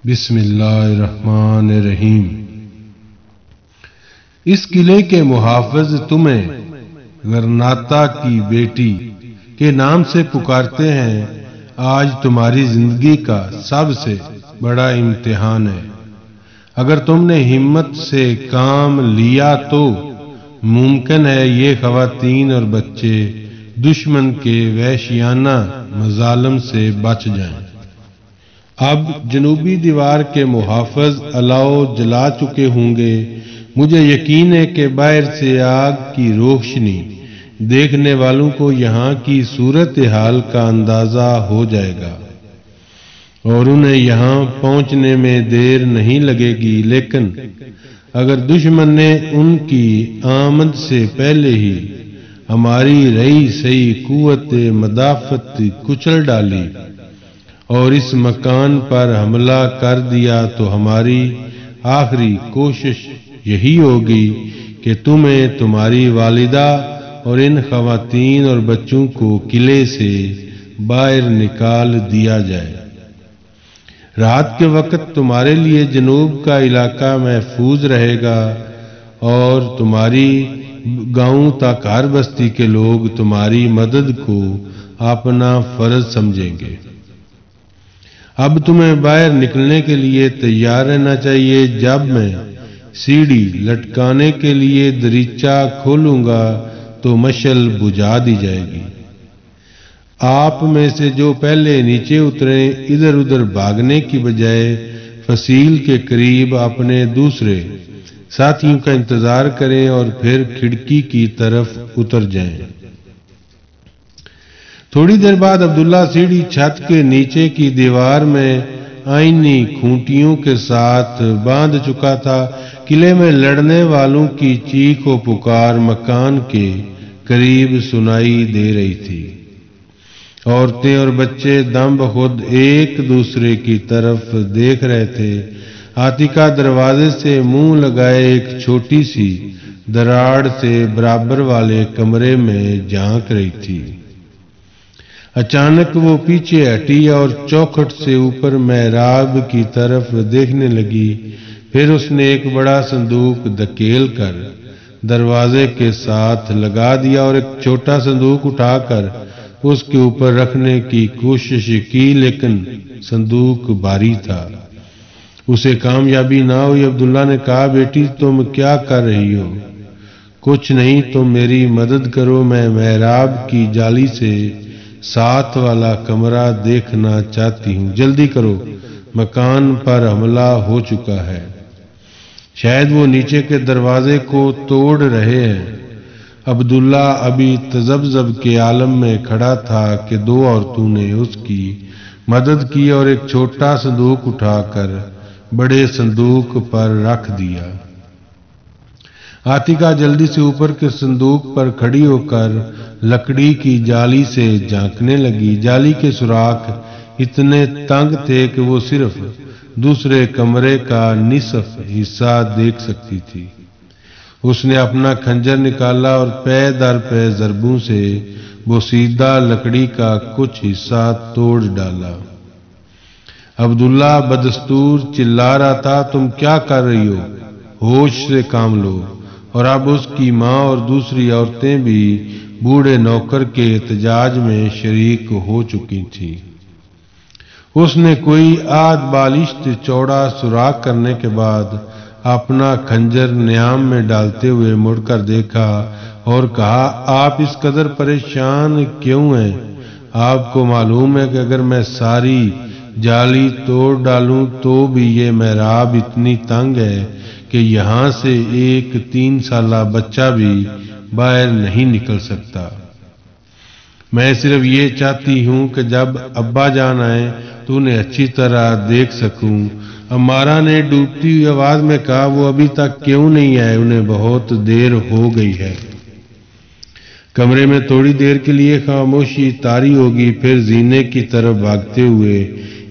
بسم اللہ الرحمن الرحیم۔ اس قلعے کے محافظ تمہیں غرناطہ کی بیٹی کے نام سے پکارتے ہیں۔ آج تمہاری زندگی کا سب سے بڑا امتحان ہے۔ اگر تم نے ہمت سے کام لیا تو ممکن ہے یہ خواتین اور بچے دشمن کے وحشیانہ مظالم سے بچ جائیں۔ اب جنوبی دیوار کے محافظ الاؤ جلا چکے ہوں گے۔ مجھے یقین ہے کہ باہر سے آگ کی روشنی دیکھنے والوں کو یہاں کی صورتحال کا اندازہ ہو جائے گا اور انہیں یہاں پہنچنے میں دیر نہیں لگے گی، لیکن اگر دشمن نے ان کی آمد سے پہلے ہی ہماری رہی سہی قوت مدافعت کچل ڈالی اور اس مکان پر حملہ کر دیا تو ہماری آخری کوشش یہی ہوگی کہ تمہیں، تمہاری والدہ اور ان خواتین اور بچوں کو قلعے سے باہر نکال دیا جائے۔ رات کے وقت تمہارے لیے جنوب کا علاقہ محفوظ رہے گا اور تمہاری گاؤں تک ہر بستی کے لوگ تمہاری مدد کو اپنا فرض سمجھیں گے۔ اب تمہیں باہر نکلنے کے لیے تیار رہنا چاہیے۔ جب میں سیڑھی لٹکانے کے لیے دریچہ کھولوں گا تو مشعل بجھا دی جائے گی۔ آپ میں سے جو پہلے نیچے اتریں، ادھر ادھر بھاگنے کی بجائے فصیل کے قریب اپنے دوسرے ساتھیوں کا انتظار کریں اور پھر کھڑکی کی طرف اتر جائیں۔ تھوڑی دیر بعد عبداللہ سیڑھی چھت کے نیچے کی دیوار میں آئینی کھونٹیوں کے ساتھ باندھ چکا تھا۔ قلعے میں لڑنے والوں کی چیخ و پکار مکان کے قریب سنائی دے رہی تھی۔ عورتیں اور بچے دم بخود ایک دوسرے کی طرف دیکھ رہے تھے۔ عاتقہ دروازے سے منہ لگائے ایک چھوٹی سی دراڑ سے برابر والے کمرے میں جھانک رہی تھی۔ اچانک وہ پیچھے ہٹی اور چوکھٹ سے اوپر محراب کی طرف دیکھنے لگی۔ پھر اس نے ایک بڑا صندوق دھکیل کر دروازے کے ساتھ لگا دیا اور ایک چھوٹا صندوق اٹھا کر اس کے اوپر رکھنے کی کوشش کی، لیکن صندوق بھاری تھا۔ اسے کامیابی نہ ہوئی۔ عبداللہ نے کہا، بیٹی تم کیا کر رہی ہو؟ کچھ نہیں، تم میری مدد کرو، میں محراب کی جالی سے ساتھ والا کمرہ دیکھنا چاہتی ہوں، جلدی کرو، مکان پر حملہ ہو چکا ہے، شاید وہ نیچے کے دروازے کو توڑ رہے ہیں۔ عبداللہ ابھی تذبذب کے عالم میں کھڑا تھا کہ دو عورتوں نے اس کی مدد کی اور ایک چھوٹا صندوق اٹھا کر بڑے صندوق پر رکھ دیا۔ عاتقہ جلدی سے اوپر کے صندوق پر کھڑی ہو کر لکڑی کی جالی سے جھانکنے لگی۔ جالی کے سوراخ اتنے تنگ تھے کہ وہ صرف دوسرے کمرے کا نصف حصہ دیکھ سکتی تھی۔ اس نے اپنا خنجر نکالا اور پے در پے ضربوں سے بوسیدہ لکڑی کا کچھ حصہ توڑ ڈالا۔ عبداللہ بدستور چلا رہا تھا، تم کیا کر رہی ہو؟ ہوش سے کام لو۔ اور اب اس کی ماں اور دوسری عورتیں بھی بوڑھے نوکر کے احتجاج میں شریک ہو چکی تھیں۔ اس نے کوئی آدھ بالشت چوڑا سوراخ کرنے کے بعد اپنا خنجر نیام میں ڈالتے ہوئے مڑ کر دیکھا اور کہا، آپ اس قدر پریشان کیوں ہیں؟ آپ کو معلوم ہے کہ اگر میں ساری جالی توڑ ڈالوں تو بھی یہ محراب اتنی تنگ ہے کہ یہاں سے ایک 3 سالہ بچہ بھی باہر نہیں نکل سکتا۔ میں صرف یہ چاہتی ہوں کہ جب ابا جان آئیں تو انہیں اچھی طرح دیکھ سکوں۔ امارہ نے ڈوبتی ہوئی آواز میں کہا، وہ ابھی تک کیوں نہیں آئے؟ انہیں بہت دیر ہو گئی ہے۔ کمرے میں تھوڑی دیر کے لیے خاموشی طاری ہوگی، پھر زینے کی طرف بھاگتے ہوئے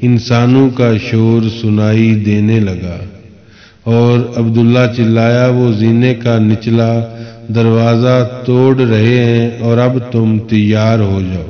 انسانوں کا شور سنائی دینے لگا اور عبداللہ چلایا، وہ زینے کا نچلا دروازہ توڑ رہے ہیں اور اب تم تیار ہو جاؤ۔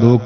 2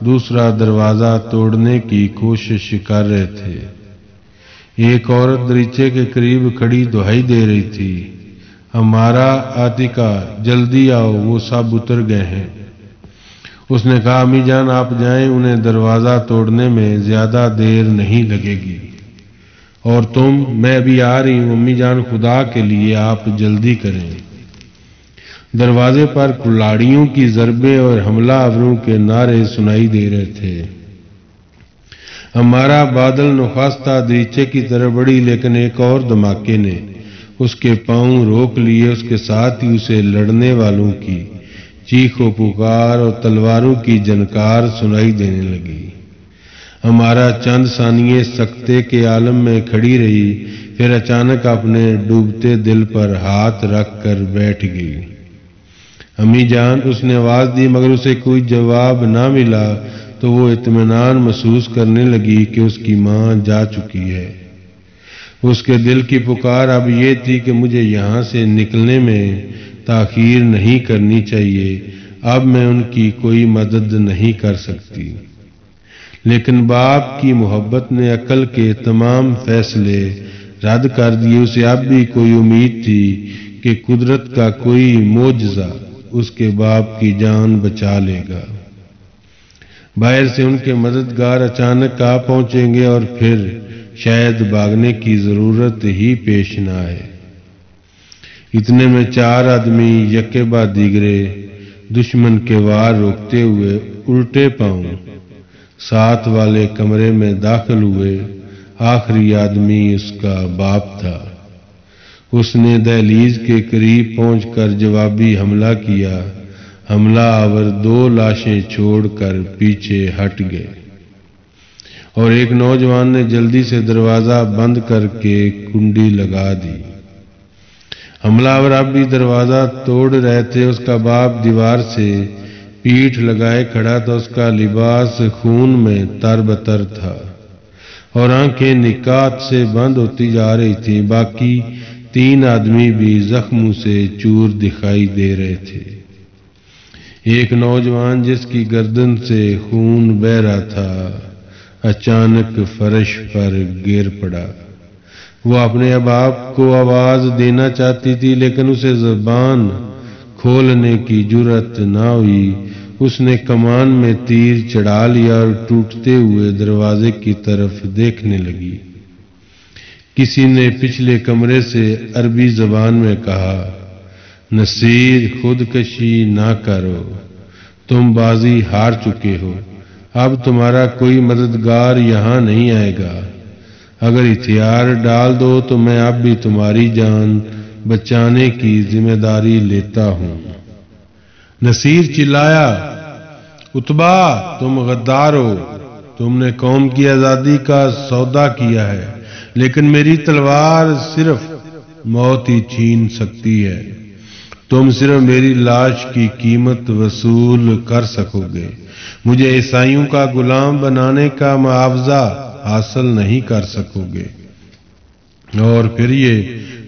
دوسرا دروازہ توڑنے کی کوشش کر رہے تھے۔ ایک عورت دریچے کے قریب کھڑی دہائی دے رہی تھی، ہمارا عاتقہ، جلدی آؤ، وہ سب اتر گئے ہیں۔ اس نے کہا امی جان آپ جائیں، انہیں دروازہ توڑنے میں زیادہ دیر نہیں لگے گی۔ اور تم، میں ابھی آ رہی ہوں امی جان، خدا کے لیے آپ جلدی کریں۔ دروازے پر کلاڑیوں کی ضربیں اور حملہ آوروں کے نعرے سنائی دے رہے تھے۔ ہمارا بادل نخواستہ دریچے کی طرف بڑھی، لیکن ایک اور دھماکے نے اس کے پاؤں روک لیے۔ اس کے ساتھ ہی اسے لڑنے والوں کی چیخ و پکار اور تلواروں کی جھنکار سنائی دینے لگی۔ ہمارا چند ثانیے سکتے کے عالم میں کھڑی رہی، پھر اچانک اپنے ڈوبتے دل پر ہاتھ رکھ کر بیٹھ گئی۔ امی جان، اس نے آواز دی، مگر اسے کوئی جواب نہ ملا تو وہ اطمینان محسوس کرنے لگی کہ اس کی ماں جا چکی ہے۔ اس کے دل کی پکار اب یہ تھی کہ مجھے یہاں سے نکلنے میں تاخیر نہیں کرنی چاہیے، اب میں ان کی کوئی مدد نہیں کر سکتی۔ لیکن باپ کی محبت نے عقل کے تمام فیصلے رد کر دیے۔ اسے اب بھی کوئی امید تھی کہ قدرت کا کوئی معجزہ اس کے باپ کی جان بچا لے گا۔ باہر سے ان کے مددگار اچانک آ پہنچیں گے اور پھر شاید بھاگنے کی ضرورت ہی پیش نہ آئے۔ اتنے میں 4 آدمی یکے بعد دیگرے دشمن کے وار روکتے ہوئے الٹے پاؤں ساتھ والے کمرے میں داخل ہوئے۔ آخری آدمی اس کا باپ تھا۔ اس نے دہلیز کے قریب پہنچ کر جوابی حملہ کیا۔ حملہ آور 2 لاشیں چھوڑ کر پیچھے ہٹ گئے اور ایک نوجوان نے جلدی سے دروازہ بند کر کے کنڈی لگا دی۔ حملہ آور اب بھی دروازہ توڑ رہے تھے۔ اس کا باپ دیوار سے پیٹھ لگائے کھڑا تھا، اس کا لباس خون میں تر بتر تھا اور آنکھیں نکات سے بند ہوتی جا رہی تھیں۔ باقی 3 آدمی بھی زخموں سے چور دکھائی دے رہے تھے۔ ایک نوجوان جس کی گردن سے خون بہہ رہا تھا اچانک فرش پر گر پڑا۔ وہ اپنے باپ کو آواز دینا چاہتی تھی لیکن اسے زبان کھولنے کی جرأت نہ ہوئی۔ اس نے کمان میں تیر چڑھا لیا اور ٹوٹتے ہوئے دروازے کی طرف دیکھنے لگی۔ کسی نے پچھلے کمرے سے عربی زبان میں کہا، نصیر، خودکشی نہ کرو، تم بازی ہار چکے ہو، اب تمہارا کوئی مددگار یہاں نہیں آئے گا۔ اگر ہتھیار ڈال دو تو میں اب بھی تمہاری جان بچانے کی ذمہ داری لیتا ہوں۔ نصیر چلایا، اتبا تم غدار ہو، تم نے قوم کی آزادی کا سودا کیا ہے، لیکن میری تلوار صرف موت ہی چھین سکتی ہے۔ تم صرف میری لاش کی قیمت وصول کر سکو گے، مجھے عیسائیوں کا غلام بنانے کا معاوضہ حاصل نہیں کر سکو گے۔ اور پھر یہ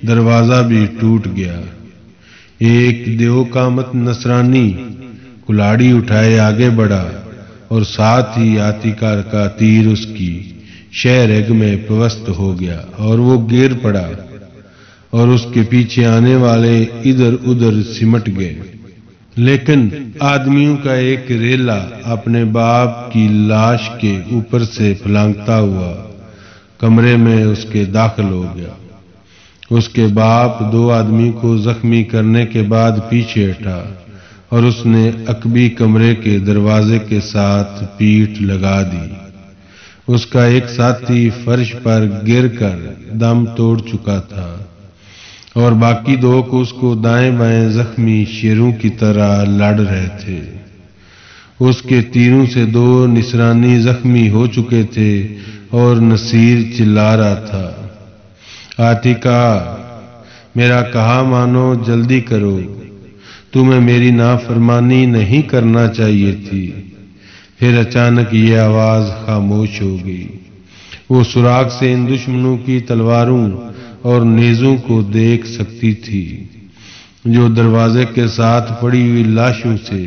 دروازہ بھی ٹوٹ گیا۔ ایک دیو قامت نصرانی کلاڑی اٹھائے آگے بڑھا اور ساتھ ہی عاتقہ کا تیر اس کی شہرگ میں پیوست ہو گیا اور وہ گر پڑا اور اس کے پیچھے آنے والے ادھر ادھر سمٹ گئے۔ لیکن آدمیوں کا ایک ریلا اپنے باپ کی لاش کے اوپر سے پھلانگتا ہوا کمرے میں اس کے داخل ہو گیا۔ اس کے باپ 2 آدمی کو زخمی کرنے کے بعد پیچھے ہٹا اور اس نے عقبی کمرے کے دروازے کے ساتھ پیٹھ لگا دی۔ اس کا ایک ساتھی فرش پر گر کر دم توڑ چکا تھا اور باقی 2 کو اس کو دائیں بائیں زخمی شیروں کی طرح لڑ رہے تھے۔ اس کے تیروں سے 2 نصرانی زخمی ہو چکے تھے اور نصیر چلا رہا تھا، عاتقہ میرا کہا مانو، جلدی کرو، تمہیں میری نافرمانی نہیں کرنا چاہیے تھی۔ پھر اچانک یہ آواز خاموش ہو گئی۔ وہ سوراخ سے ان دشمنوں کی تلواروں اور نیزوں کو دیکھ سکتی تھی جو دروازے کے ساتھ پڑی ہوئی لاشوں سے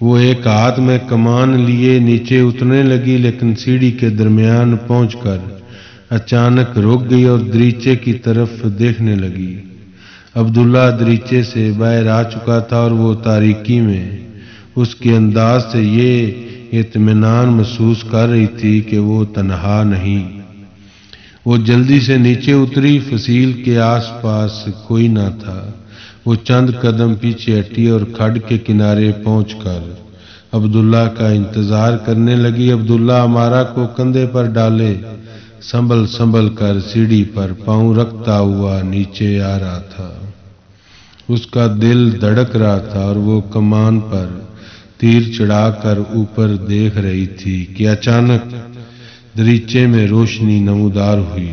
وہ ایک ہاتھ میں کمان لیے نیچے اترنے لگی، لیکن سیڑھی کے درمیان پہنچ کر اچانک رک گئی اور دریچے کی طرف دیکھنے لگی۔ عبداللہ دریچے سے باہر آ چکا تھا اور وہ تاریکی میں اس کے انداز سے یہ اطمینان محسوس کر رہی تھی کہ وہ تنہا نہیں۔ وہ جلدی سے نیچے اتری، فصیل کے آس پاس کوئی نہ تھا۔ وہ چند قدم پیچھے ہٹی اور کھڈ کے کنارے پہنچ کر عبداللہ کا انتظار کرنے لگی۔ عبداللہ عمارہ کو کندھے پر ڈالے سنبھل سنبھل کر سیڑھی پر پاؤں رکھتا ہوا نیچے آ رہا تھا۔ اس کا دل دھڑک رہا تھا اور وہ کمان پر تیر چڑھا کر اوپر دیکھ رہی تھی کہ اچانک دریچے میں روشنی نمودار ہوئی۔